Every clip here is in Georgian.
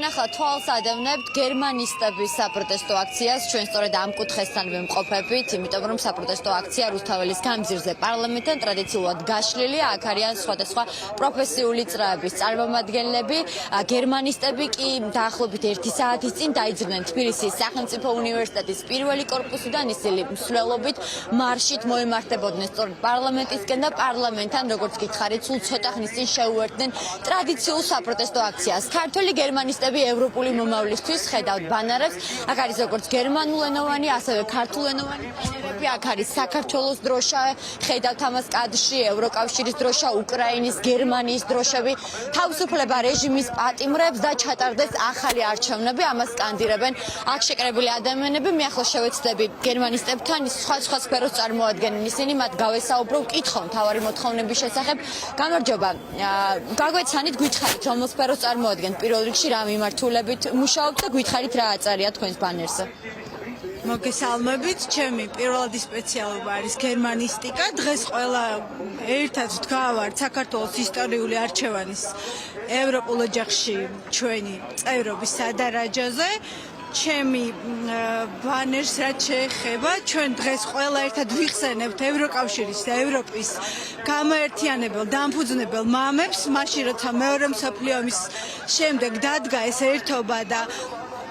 ახლა თვალს ადევნებთ გერმანისტების საპროტესტო აქციას, ჩვენ სწორედ ამ კუთხესთან ვიმყოფებით, იმიტომ რომ საპროტესტო აქცია რუსთაველის გამზირზე პარლამენტთან ტრადიციულად გაშლილია, აქ არიან სხვადასხვა პროფესიული წრეების წარმომადგენლები, გერმანისტები კი დაახლოებით 1 საათის წინ დაიძრნენ თბილისის სახელმწიფო უნივერსიტეტის პირველი კორპუსიდან, ისინი მსვლელობით მარშით მოემართებოდნენ სწორედ პარლამენტისკენ და პარლამენტთან, როგორც გითხარით, სულ ცოტა ხნის წინ შეუერთდნენ ტრადიციულ საპროტესტო აქციას. ქართველი გერმანისტები ევროპული მომავლისთვის ხედავთ ბანერებს, აქ არის როგორც გერმანულენოვანი, ასევე ქართულენოვანი ბანერები, აქ არის საქართველოს დროშა, ხედავთ ამას კადრში, ევროკავშირის დროშა, უკრაინის, გერმანიის დროშები, თავისუფლება რეჟიმის პატიმრებს და ჩატარდეს ახალი არჩევნები, ამას სკანდირებენ აქ შეკრებილი ადამიანები. მე ახლა შევეცდები გერმანისტებთან სხვა სფეროს წარმოადგენენ ისინი, მათ გავესაუბრო, ვკითხო მთავარი მოთხოვნების შესახებ. გამარჯობა, გაგვეცანით, გითხარით რომელ სფეროს წარმოადგენთ პირველ რიგში, რა მიმართულებით მუშაობთ და გითხარით რა აწარია თქვენს ბანერზე. მოგესალმებით, ჩემი პირველადი სპეციალობა არის გერმანისტიკა. დღეს ყველა ერთად ვდგავართ საქართველოს ისტორიული არჩევანის ევროპულ ოჯახში ჩვენი წევრობის სადარაჯოზე. ჩემი ბანერს რაც შეეხება, ჩვენ დღეს ყველა ერთად ვიხსენებთ ევროკავშირის და ევროპის გამოერთიანებელ დამფუძნებელ მამებს, მაშინ როცა მეორე მსოფლიო ომის შემდეგ დადგა ეს ერთობა და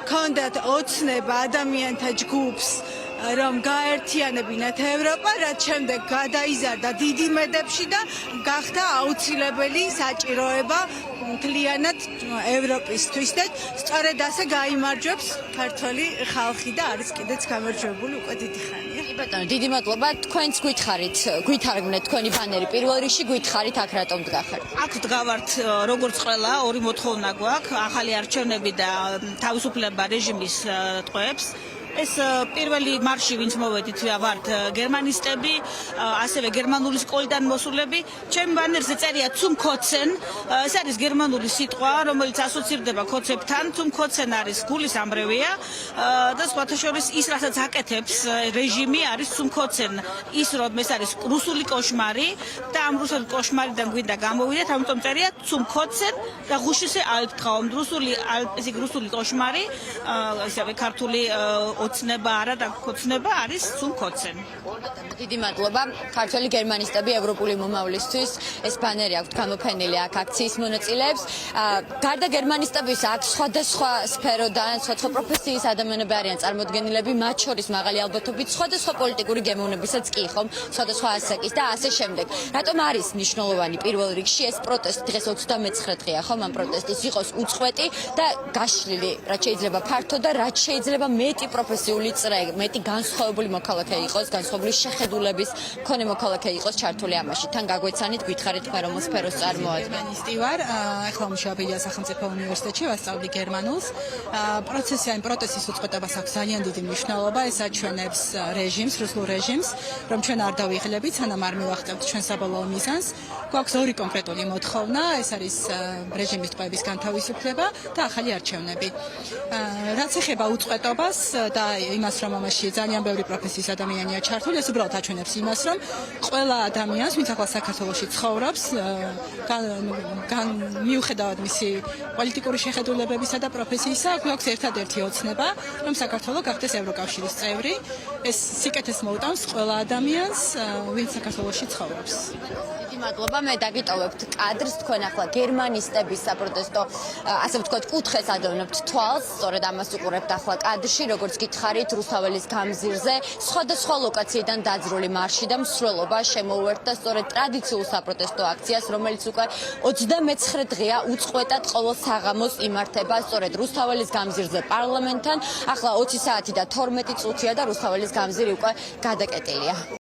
ჰქონდათ ოცნება ადამიანთა ჯგუფს, რომ გაერთიანებინათ ევროპა, რაც შემდეგ გადაიზარდა დიდი მედებში და გახდა აუცილებელი საჭიროება მთლიანად ევროპისთვის და სწორედ ასე გაიმარჯვებს ქართველი ხალხი და არის კიდეც გამარჯვებული უკვე დიდი ხანია. ბატონო, დიდი მადლობა. თქვენც გვითარგმნეთ თქვენი ბანერი პირველ რიგში, გითხარით აქ რატომ დგახართ? აქ ვდგავართ როგორც ყველა, ორი მოთხოვნა გვაქვს, ახალი არჩევნები და თავისუფლება რეჟიმის ტყვეებს. ეს პირველი მარში, ვინც მოვედით, ვართ გერმანისტები, ასევე გერმანული სკოლიდან მოსულები. ჩემ ბანერზე წერია zum Kotzen, ეს არის გერმანული სიტყვა, რომელიც ასოცირდება ქოცებთან. zum Kotzen არის გულის ამრევია და სხვათა შორის ის, რასაც აკეთებს რეჟიმი, არის zum Kotzen. ის რომ ეს არის რუსული კოშმარი და ამ რუსული კოშმარიდან გვინდა გამოვიდეთ, ამიტომ წერია zum Kotzen და ღუშისე Albtraum. რუსული კოშმარი, ისევე ქართული ოცნება არა და ქოცნება არის zum Kotzen. დიდი მადლობა. ქართველი გერმანისტები ევროპული მომავლისთვის ეს ბანერი აქვთ გამოფენილი აქ აქციის მონაწილეებს. გარდა გერმანისტებისა აქ სხვადასხვა სფეროდან, სხვადასხვა პროფესიის ადამიანები არიან წარმოდგენილები, მათ შორის მაღალი ალბათობით სხვადასხვა პოლიტიკური გემოვნებისაც კი ხომ, სხვადასხვა ასაკის და ასე შემდეგ. რატომ არის მნიშვნელოვანი პირველ რიგში ეს პროტესტი? დღეს 29 დღეა ხომ ამ პროტესტის იყოს უწყვეტი და გაშლილი, რაც შეიძლება ფართო და რაც შეიძლება მეტი პროფესიული წრე, მეტი განსხვავებული მოქალაქე იყოს, განსხვავებული შეხედულების მქონე მოქალაქე იყოს ჩართული ამაში. თან გაგვეცანით, გითხარით თქვენ რომელ სფეროს წარმოადგენთ? გერმანისტი ვარ, ახლა მუშაობ სახელმწიფო უნივერსიტეტში, ვასწავლი გერმანულს. პროტესტის უწყვეტობას აქვს ძალიან დიდი მნიშვნელობა, ეს აჩვენებს რეჟიმს, რუსულ რეჟიმს, რომ ჩვენ არ დავიღლებით, სანამ არ მივახტევთ ჩვენ საბოლოო მიზანს. გვაქვს ორი კონკრეტული მოთხოვნა, ეს არის რეჟიმის ტყვეების განთავისუფლება და ახალი არჩევნები. რაც ეხება უწყვეტობას და იმას, რომ ამაში ძალიან ბევრი პროფესიის ადამიანია ჩართული, ეს უბრალოდ აჩვენებს იმას, რომ ყველა ადამიანს, ვინც ახლა საქართველოში ცხოვრობს, მიუხედავად მისი პოლიტიკური შეხედულებებისა და პროფესიისა, გვაქვს ერთადერთი ოცნება, რომ საქართველო გახდეს ევროკავშირის წევრი. ეს სიკეთეს მოუტანს ყველა ადამიანს, ვინც საქართველოში ცხოვრობს. მადლობა, მე დაგიტოვებთ კადრს, თქვენ ახლა გერმანისტების საპროტესტო, ასე ვთქვათ, კუთხეს ადევნებთ თვალს, სწორედ ამას უყურებთ ახლა კადრში, როგორც გითხარით, რუსთაველის გამზირზე, სხვადასხვა ლოკაციიდან დაძრული მარში და მსვლელობა შემოუერთდა სწორედ ტრადიციულ საპროტესტო აქციას, რომელიც უკვე 29 დღეა უწყვეტად ყოველ საღამოს იმართება სწორედ რუსთაველის გამზირზე პარლამენტთან. ახლა 20 საათი და 12 წუთია და რუსთაველის გამზირი უკვე გადაკეტილია.